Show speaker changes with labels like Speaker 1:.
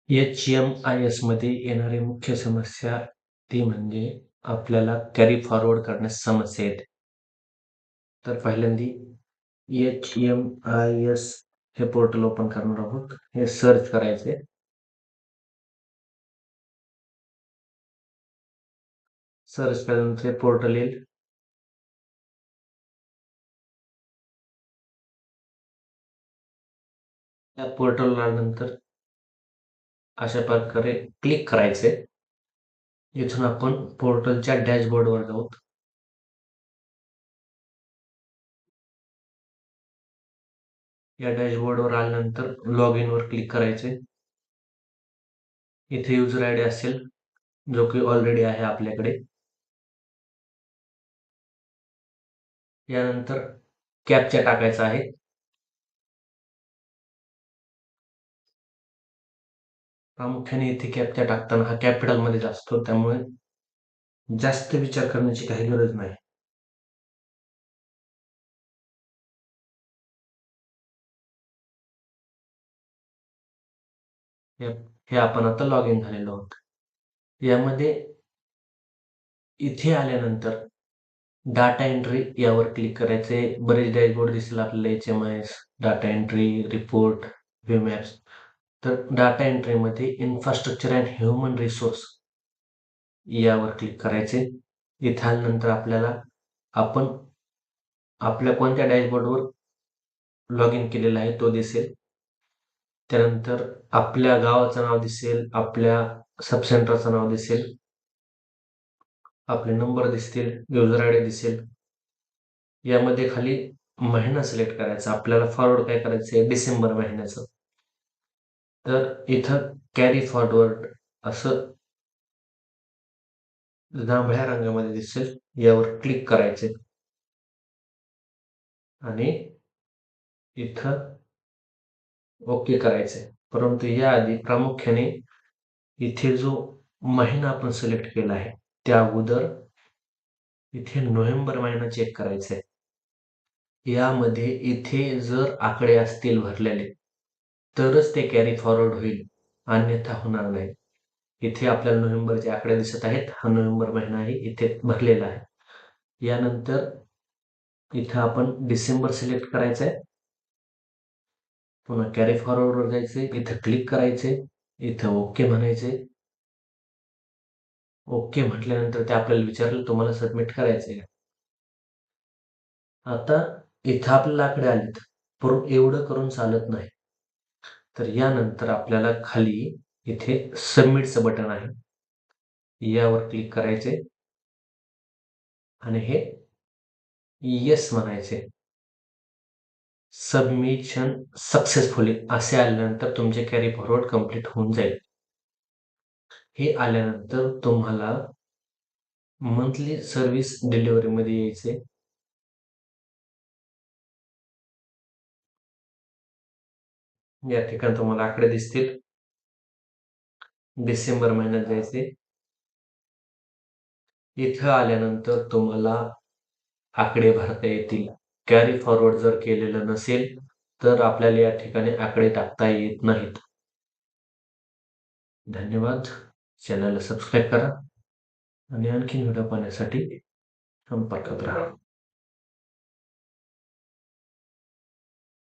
Speaker 1: HMIS मध्ये येणारी मुख्य समस्या ती म्हणजे आपल्याला कॅरी फॉरवर्ड करण्यास समस्या येते. तर पहिल्यांदी HMIS हे पोर्टल ओपन करणार आहोत. हे सर्च करायचे. सर्च केल्यानंतर हे पोर्टल येईल. त्या पोर्टलला आल्यानंतर अशा प्रकारे क्लिक करायचे. इथून आपण पोर्टलच्या डॅशबोर्डवर जाऊ. या डॅशबोर्डवर आल्यानंतर लॉग इनवर क्लिक करायचे. इथे युजर आयडी असेल जो की ऑलरेडी आहे आपल्याकडे. यानंतर कॅप्चा टाकायचा आहे. प्रामुख्याने इथे कॅप्चा टाकताना हा कॅपिटल मध्ये असतो, त्यामुळे जास्त विचार करण्याची काही गरज नाही. हे आपण आता लॉग इन झालेलो आहोत. यामध्ये इथे आल्यानंतर डाटा एंट्री यावर क्लिक करायचे. बरेच डॅशबोर्ड दिसेल आपल्याला, HMIS, data entry, report, view maps. तर डाटा एंट्रीमध्ये इन्फ्रास्ट्रक्चर अँड ह्युमन रिसोर्स यावर क्लिक करायचे. इथे आल्यानंतर आपण आपल्या कोणत्या डॅशबोर्डवर लॉग इन केलेला आहे तो दिसेल. त्यानंतर आपल्या गावाचं नाव दिसेल, आपल्या सब सेंटरचं नाव दिसेल, आपले नंबर दिसतील, युजर आयडी दिसेल. यामध्ये खाली महिना सिलेक्ट करायचा. आपल्याला फॉरवर्ड काय करायचं आहे, डिसेंबर महिन्याचं. तर इथं कॅरी फॉरवर्ड असं जांभळ्या रंगामध्ये दिसेल. यावर क्लिक करायचे आणि इथं ओके करायचे. परंतु याआधी प्रामुख्याने इथे जो महिना आपण सिलेक्ट केला आहे त्या अगोदर इथे नोव्हेंबर महिना चेक करायचा आहे. यामध्ये इथे जर आकडे असतील भरलेले तरच ते कॅरी फॉरवर्ड होईल, अन्यथा होणार नाही. इथे आपल्याला नोव्हेंबरचे आकडे दिसत आहेत. हा नोव्हेंबर महिना आहे, इथे भरलेला आहे. यानंतर इथं आपण डिसेंबर सिलेक्ट करायचं आहे. पुन्हा कॅरी फॉरवर्ड वर जायचे, इथं क्लिक करायचे, इथं ओके म्हणायचे. ओके म्हटल्यानंतर ते आपल्याला विचारलं तुम्हाला सबमिट करायचंय. आता इथं आपल्याला आकडे आलेत, पण एवढं करून चालत नाही. तर यानंतर आपल्याला खाली इथे सबमिटचं बटन आहे, यावर क्लिक करायचे आणि हे येस म्हणायचे. सबमिशन सक्सेसफुली असे आल्यानंतर तुमचे कॅरी फॉरवर्ड कंप्लीट होऊन जाईल. हे आल्यानंतर तुम्हाला मंथली सर्व्हिस डिलिव्हरी मध्ये यायचे. या ठिकाणी तुम्हाला आकडे दिसतील. डिसेंबर महिन्यात जायचे. इथं आल्यानंतर तुम्हाला आकडे भरता येतील. कॅरी फॉरवर्ड जर केलेलं नसेल तर आपल्याला या ठिकाणी आकडे टाकता येत नाहीत. धन्यवाद. चॅनलला सबस्क्राईब करा आणि आणखीन व्हिडिओ पाहण्यासाठी संपर्कात राहा.